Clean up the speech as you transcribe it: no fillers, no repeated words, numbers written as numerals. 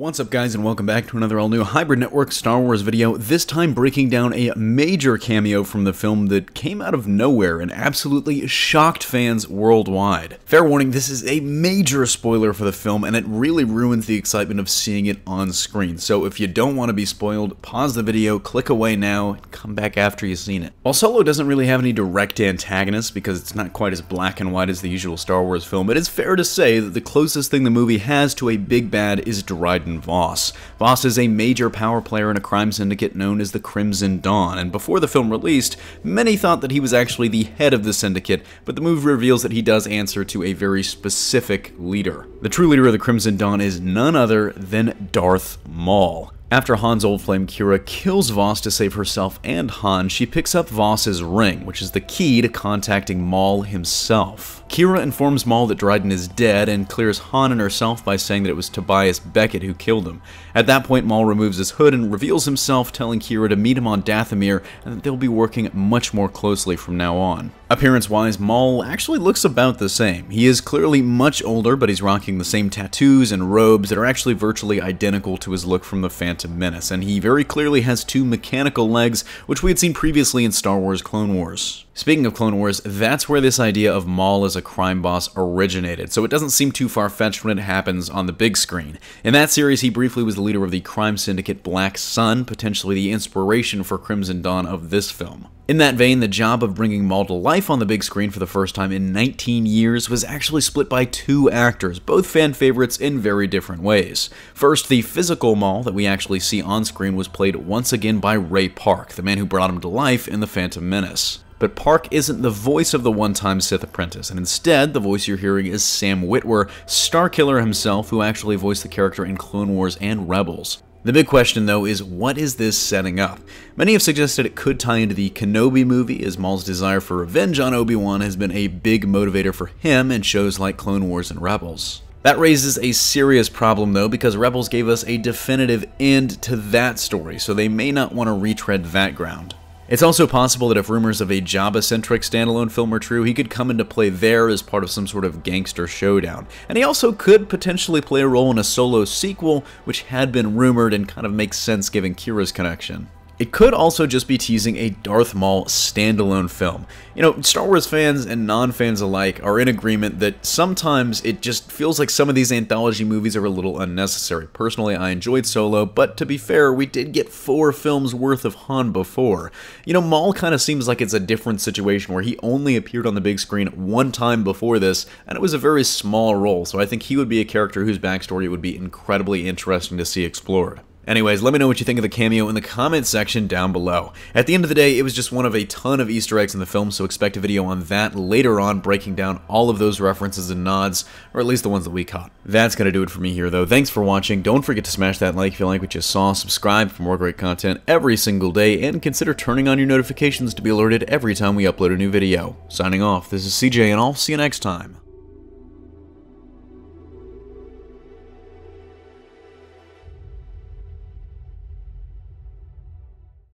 What's up guys, and welcome back to another all-new Hybrid Network Star Wars video, this time breaking down a major cameo from the film that came out of nowhere and absolutely shocked fans worldwide. Fair warning, this is a major spoiler for the film, and it really ruins the excitement of seeing it on screen. So if you don't want to be spoiled, pause the video, click away now, and come back after you've seen it. While Solo doesn't really have any direct antagonists, because it's not quite as black and white as the usual Star Wars film, it is fair to say that the closest thing the movie has to a big bad is Dryden Voss. Voss is a major power player in a crime syndicate known as the Crimson Dawn, and before the film released, many thought that he was actually the head of the syndicate, but the movie reveals that he does answer to a very specific leader. The true leader of the Crimson Dawn is none other than Darth Maul. After Han's old flame Kira kills Voss to save herself and Han, she picks up Voss's ring, which is the key to contacting Maul himself. Kira informs Maul that Dryden is dead and clears Han and herself by saying that it was Tobias Beckett who killed him. At that point, Maul removes his hood and reveals himself, telling Kira to meet him on Dathomir and that they'll be working much more closely from now on. Appearance-wise, Maul actually looks about the same. He is clearly much older, but he's rocking the same tattoos and robes that are actually virtually identical to his look from the Phantom Menace, and he very clearly has two mechanical legs, which we had seen previously in Star Wars Clone Wars. Speaking of Clone Wars, that's where this idea of Maul as a crime boss originated, so it doesn't seem too far-fetched when it happens on the big screen. In that series, he briefly was the leader of the crime syndicate Black Sun, potentially the inspiration for Crimson Dawn of this film. In that vein, the job of bringing Maul to life on the big screen for the first time in 19 years was actually split by two actors, both fan favorites in very different ways. First, the physical Maul that we actually see on screen was played once again by Ray Park, the man who brought him to life in The Phantom Menace. But Park isn't the voice of the one-time Sith apprentice, and instead, the voice you're hearing is Sam Witwer, Starkiller himself, who actually voiced the character in Clone Wars and Rebels. The big question, though, is what is this setting up? Many have suggested it could tie into the Kenobi movie, as Maul's desire for revenge on Obi-Wan has been a big motivator for him in shows like Clone Wars and Rebels. That raises a serious problem, though, because Rebels gave us a definitive end to that story, so they may not want to retread that ground. It's also possible that if rumors of a Jabba-centric standalone film are true, he could come into play there as part of some sort of gangster showdown. And he also could potentially play a role in a Solo sequel, which had been rumored and kind of makes sense given Kira's connection. It could also just be teasing a Darth Maul standalone film. You know, Star Wars fans and non-fans alike are in agreement that sometimes it just feels like some of these anthology movies are a little unnecessary. Personally, I enjoyed Solo, but to be fair, we did get 4 films worth of Han before. You know, Maul kind of seems like it's a different situation where he only appeared on the big screen one time before this, and it was a very small role, so I think he would be a character whose backstory would be incredibly interesting to see explored. Anyways, let me know what you think of the cameo in the comment section down below. At the end of the day, it was just one of a ton of Easter eggs in the film, so expect a video on that later on, breaking down all of those references and nods, or at least the ones that we caught. That's gonna do it for me here, though. Thanks for watching. Don't forget to smash that like if you like what you saw, subscribe for more great content every single day, and consider turning on your notifications to be alerted every time we upload a new video. Signing off, this is CJ, and I'll see you next time.